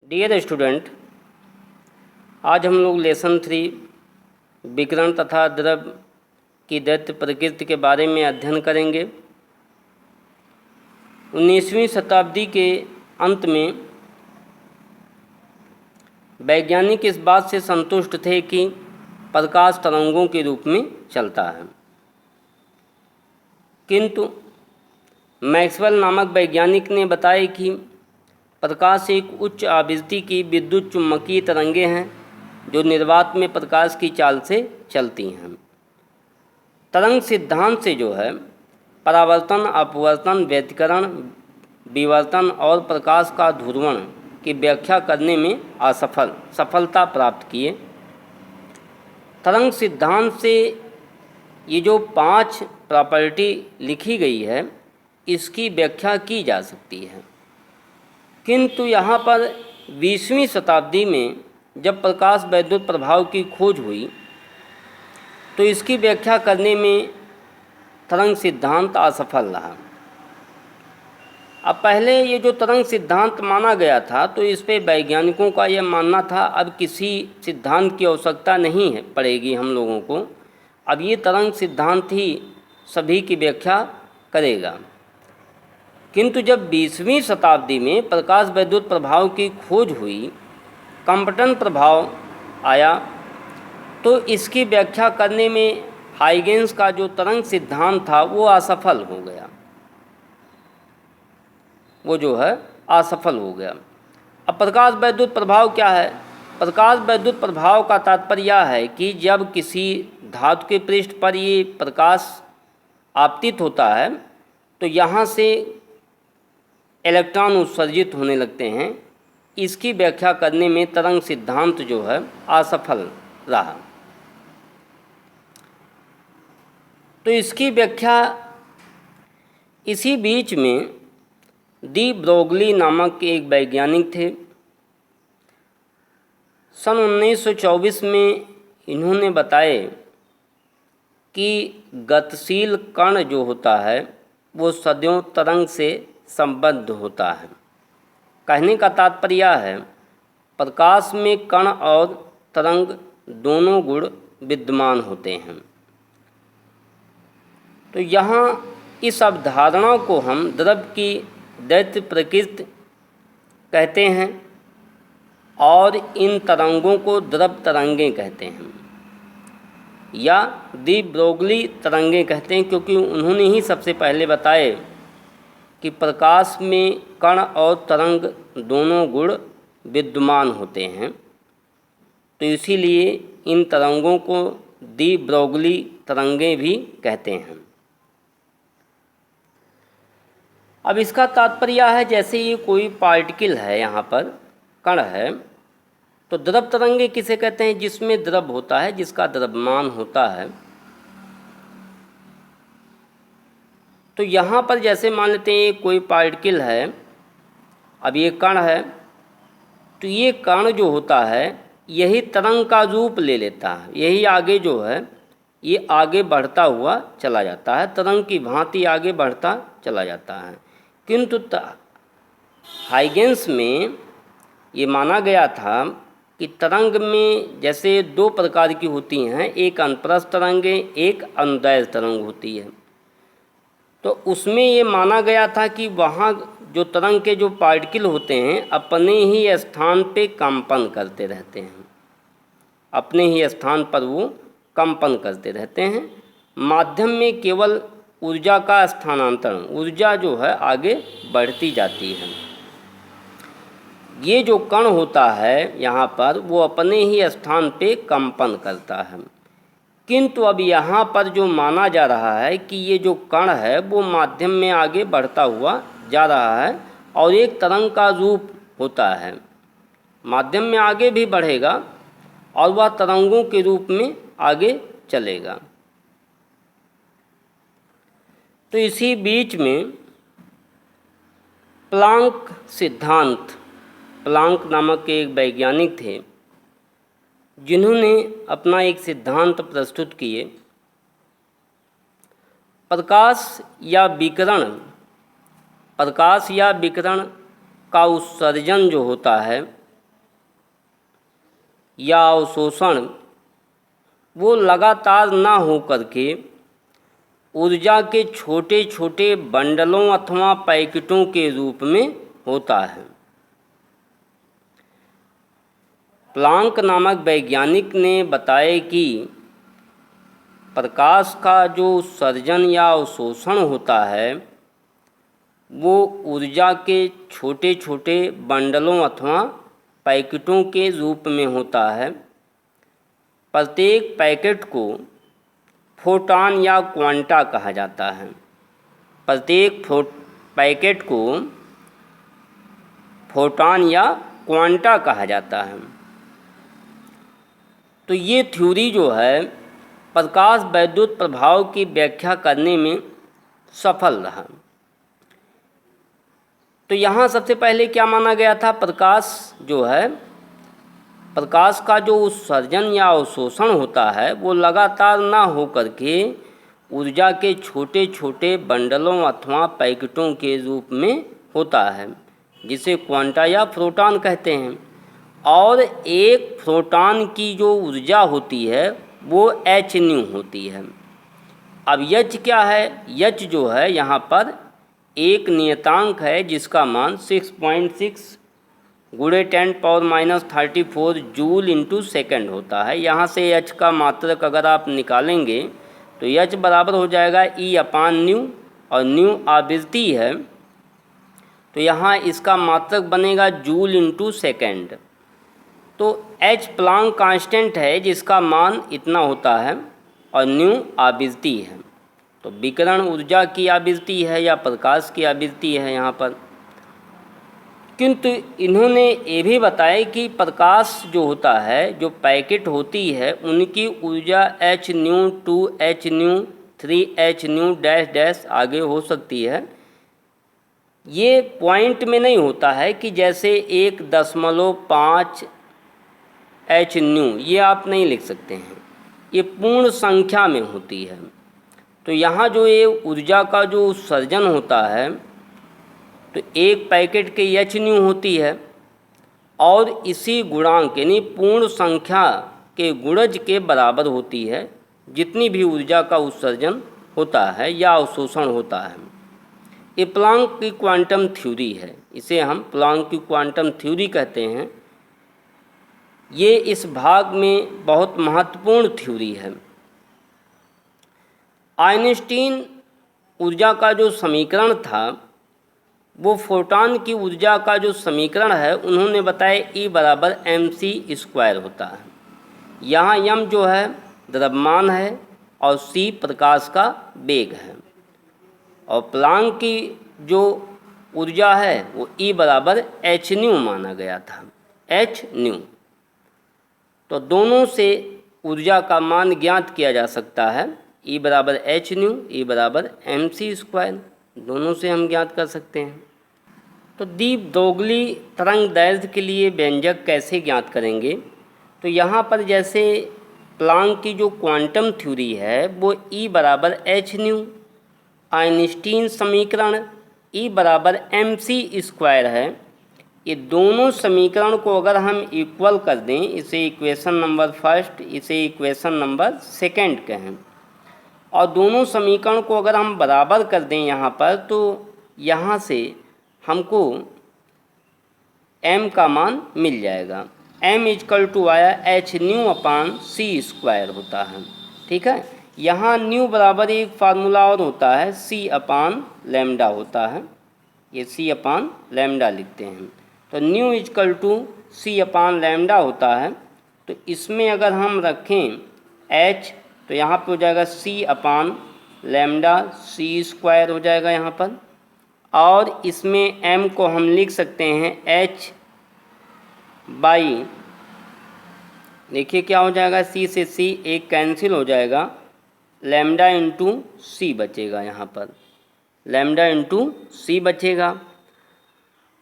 Dear student, आज हम लोग लेसन 3 विकिरण तथा द्रव की दैत्य प्रकृति के बारे में अध्ययन करेंगे। 19वीं शताब्दी के अंत में वैज्ञानिक इस बात से संतुष्ट थे कि प्रकाश तरंगों के रूप में चलता है, किंतु मैक्सवेल नामक वैज्ञानिक ने बताया कि प्रकाश एक उच्च आवृत्ति की विद्युत चुम्बकीय तरंगें हैं जो निर्वात में प्रकाश की चाल से चलती हैं। तरंग सिद्धांत से जो है परावर्तन, अपवर्तन, व्यतिकरण, विवर्तन और प्रकाश का ध्रुवण की व्याख्या करने में सफलता प्राप्त किए। तरंग सिद्धांत से ये जो 5 प्रॉपर्टी लिखी गई है इसकी व्याख्या की जा सकती है, किंतु यहाँ पर 20वीं शताब्दी में जब प्रकाश वैद्युत प्रभाव की खोज हुई तो इसकी व्याख्या करने में तरंग सिद्धांत असफल रहा। अब पहले ये जो तरंग सिद्धांत माना गया था तो इस पे वैज्ञानिकों का यह मानना था अब किसी सिद्धांत की आवश्यकता नहीं है पड़ेगी हम लोगों को, अब ये तरंग सिद्धांत ही सभी की व्याख्या करेगा। किंतु जब 20वीं शताब्दी में प्रकाश वैद्युत प्रभाव की खोज हुई, कंपटन प्रभाव आया, तो इसकी व्याख्या करने में हाइगेंस का जो तरंग सिद्धांत था वो असफल हो गया, वो जो है असफल हो गया। अब प्रकाश वैद्युत प्रभाव क्या है? प्रकाश वैद्युत प्रभाव का तात्पर्य यह है कि जब किसी धातु के पृष्ठ पर ये प्रकाश आपतित होता है तो यहाँ से इलेक्ट्रॉन उत्सर्जित होने लगते हैं। इसकी व्याख्या करने में तरंग सिद्धांत जो है असफल रहा। तो इसकी व्याख्या इसी बीच में डी ब्रोगली नामक एक वैज्ञानिक थे। सन 1924 में इन्होंने बताए कि गतिशील कण जो होता है वो सदैव तरंग से संबद्ध होता है। कहने का तात्पर्य यह है प्रकाश में कण और तरंग दोनों गुण विद्यमान होते हैं। तो यहाँ इस अवधारणा को हम द्रव की दैत्य प्रकृति कहते हैं और इन तरंगों को द्रव तरंगें कहते हैं या डी ब्रोगली तरंगें कहते हैं, क्योंकि उन्होंने ही सबसे पहले बताए कि प्रकाश में कण और तरंग दोनों गुण विद्यमान होते हैं। तो इसीलिए इन तरंगों को डी ब्रोगली तरंगें भी कहते हैं। अब इसका तात्पर्य यह है जैसे ये कोई पार्टिकल है, यहाँ पर कण है, तो द्रव तरंगें किसे कहते हैं? जिसमें द्रव होता है, जिसका द्रव्यमान होता है। तो यहाँ पर जैसे मान लेते हैं कोई पार्टिकल है, अब ये कण है, तो ये कण जो होता है यही तरंग का रूप ले लेता है, यही आगे जो है ये आगे बढ़ता हुआ चला जाता है, तरंग की भांति आगे बढ़ता चला जाता है। किंतु हाइगेंस में ये माना गया था कि तरंग में जैसे 2 प्रकार की होती हैं, एक अनुप्रस्थ तरंगें, एक अनुदैर्ध्य तरंग होती है। तो उसमें ये माना गया था कि वहाँ जो तरंग के जो पार्टिकल होते हैं अपने ही स्थान पे कंपन करते रहते हैं, अपने ही स्थान पर वो कंपन करते रहते हैं। माध्यम में केवल ऊर्जा का स्थानांतरण, ऊर्जा जो है आगे बढ़ती जाती है। ये जो कण होता है यहाँ पर वो अपने ही स्थान पे कंपन करता है। किंतु अब यहाँ पर जो माना जा रहा है कि ये जो कण है वो माध्यम में आगे बढ़ता हुआ जा रहा है और एक तरंग का रूप होता है, माध्यम में आगे भी बढ़ेगा और वह तरंगों के रूप में आगे चलेगा। तो इसी बीच में प्लांक सिद्धांत, प्लांक नामक के एक वैज्ञानिक थे जिन्होंने अपना एक सिद्धांत प्रस्तुत किए। प्रकाश या विकिरण का उत्सर्जन जो होता है या अवशोषण वो लगातार ना हो करके ऊर्जा के छोटे छोटे बंडलों अथवा पैकेटों के रूप में होता है। प्लांक नामक वैज्ञानिक ने बताया कि प्रकाश का जो उत्सर्जन या अवशोषण होता है वो ऊर्जा के छोटे छोटे बंडलों अथवा पैकेटों के रूप में होता है। प्रत्येक पैकेट को फोटॉन या क्वांटा कहा जाता है। प्रत्येक पैकेट को फोटॉन या क्वांटा कहा जाता है। तो ये थ्योरी जो है प्रकाश वैद्युत प्रभाव की व्याख्या करने में सफल रहा। तो यहाँ सबसे पहले क्या माना गया था, प्रकाश जो है, प्रकाश का जो उत्सर्जन या अवशोषण होता है वो लगातार ना हो करके ऊर्जा के छोटे छोटे बंडलों अथवा पैकेटों के रूप में होता है, जिसे क्वांटा या प्रोटॉन कहते हैं। और एक प्रोटॉन की जो ऊर्जा होती है वो h होती है। अब h क्या है, h जो है यहाँ पर एक नियतांक है जिसका मान 6.6 गुणे 10⁻34 जूल इंटू सेकेंड होता है। यहाँ से h का मात्रक अगर आप निकालेंगे तो h बराबर हो जाएगा E/ν, और न्यू आवृत्ति है तो यहाँ इसका मात्रक बनेगा जूल इंटू सेकेंड। तो h प्लांक कांस्टेंट है जिसका मान इतना होता है और न्यू आवृत्ति है। तो विकिरण ऊर्जा की आवृत्ति है या प्रकाश की आवृत्ति है यहाँ पर। किंतु इन्होंने ये भी बताया कि प्रकाश जो होता है, जो पैकेट होती है, उनकी ऊर्जा hν 2hν 3hν dash dash आगे हो सकती है। ये पॉइंट में नहीं होता है कि जैसे 1.5 hν, ये आप नहीं लिख सकते हैं, ये पूर्ण संख्या में होती है। तो यहाँ जो ये ऊर्जा का जो उत्सर्जन होता है तो एक पैकेट के hν होती है और इसी गुणांक यानी पूर्ण संख्या के गुणज के बराबर होती है जितनी भी ऊर्जा का उत्सर्जन होता है या अवशोषण होता है। ये प्लांक की क्वांटम थ्योरी है, इसे हम प्लांक की क्वांटम थ्योरी कहते हैं। ये इस भाग में बहुत महत्वपूर्ण थ्योरी है। आइंस्टीन ऊर्जा का जो समीकरण था वो फोटॉन की ऊर्जा का जो समीकरण है उन्होंने बताया E बराबर mc² होता है। यहाँ m जो है द्रव्यमान है और c प्रकाश का वेग है। और प्लांक की जो ऊर्जा है वो E बराबर hν माना गया था, hν। तो दोनों से ऊर्जा का मान ज्ञात किया जा सकता है। E बराबर hν, E बराबर mc², दोनों से हम ज्ञात कर सकते हैं। तो दीप दोगली तरंग दैर्ध्य के लिए व्यंजक कैसे ज्ञात करेंगे, तो यहाँ पर जैसे प्लांक की जो क्वांटम थ्योरी है वो E बराबर hν, आइंस्टीन समीकरण E बराबर mc² है। ये दोनों समीकरण को अगर हम इक्वल कर दें, इसे इक्वेशन नंबर फर्स्ट, इसे इक्वेशन नंबर सेकंड कहें, और दोनों समीकरण को अगर हम बराबर कर दें यहाँ पर, तो यहाँ से हमको m का मान मिल जाएगा। m = आया hν/c² होता है, ठीक है। यहाँ न्यू बराबर एक फार्मूला और होता है c/λ होता है, ये c/λ लिखते हैं। तो न्यू = c/λ होता है। तो इसमें अगर हम रखें h तो यहाँ पे हो जाएगा c/λ, c² हो जाएगा यहाँ पर। और इसमें m को हम लिख सकते हैं h बाई, देखिए क्या हो जाएगा, c से c एक कैंसिल हो जाएगा, लैम्डा इंटू c बचेगा, यहाँ पर लैम्डा इंटू c बचेगा।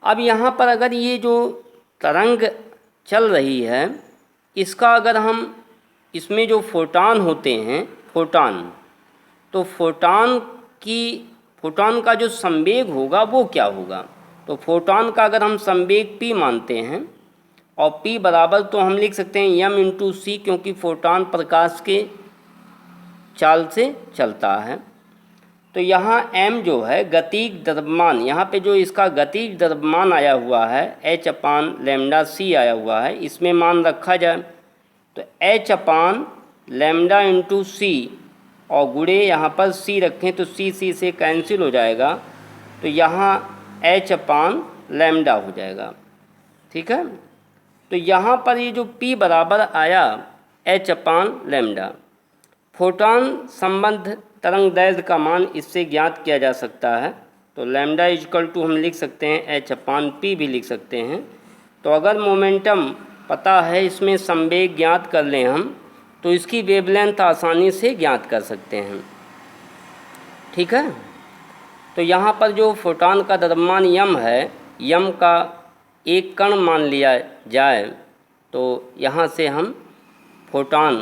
अब यहाँ पर अगर ये जो तरंग चल रही है इसका अगर हम, इसमें जो फोटॉन होते हैं, फोटॉन, तो फोटॉन का जो संवेग होगा वो क्या होगा, तो फोटॉन का अगर हम संवेग p मानते हैं और P बराबर तो हम लिख सकते हैं m इंटू सी, क्योंकि फोटॉन प्रकाश के चाल से चलता है। तो यहाँ m जो है गतिज द्रव्यमान, यहाँ पे जो इसका गतिज द्रव्यमान आया हुआ है h अपान लैम्डा सी आया हुआ है, इसमें मान रखा जाए तो h अपान लैम्डा इंटू सी और गुणे यहाँ पर c रखें तो c से कैंसिल हो जाएगा, तो यहाँ h अपान लैम्डा हो जाएगा। ठीक है, तो यहाँ पर ये जो P बराबर आया h अपान लैम्डा, फोटॉन संबंध तरंग दैर्ध्य का मान इससे ज्ञात किया जा सकता है। तो लैम्डा इक्वल टू हम लिख सकते हैं h अपान पी भी लिख सकते हैं। तो अगर मोमेंटम पता है, इसमें संवेग ज्ञात कर लें हम, तो इसकी वेवलेंथ आसानी से ज्ञात कर सकते हैं। ठीक है, तो यहाँ पर जो फोटॉन का द्रव्यमान यम है, यम का एक कण मान लिया जाए तो यहाँ से हम फोटॉन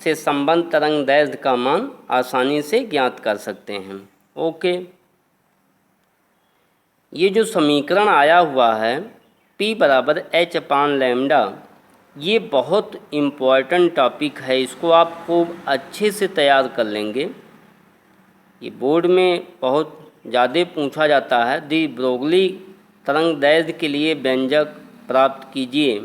से संबंध तरंग दैर्ध्य का मान आसानी से ज्ञात कर सकते हैं। ओके, ये जो समीकरण आया हुआ है P बराबर h अपान लैम्डा, ये बहुत इम्पॉर्टेंट टॉपिक है, इसको आप खूब अच्छे से तैयार कर लेंगे। ये बोर्ड में बहुत ज़्यादा पूछा जाता है। दी ब्रोगली तरंग दैर्ध्य के लिए व्यंजक प्राप्त कीजिए।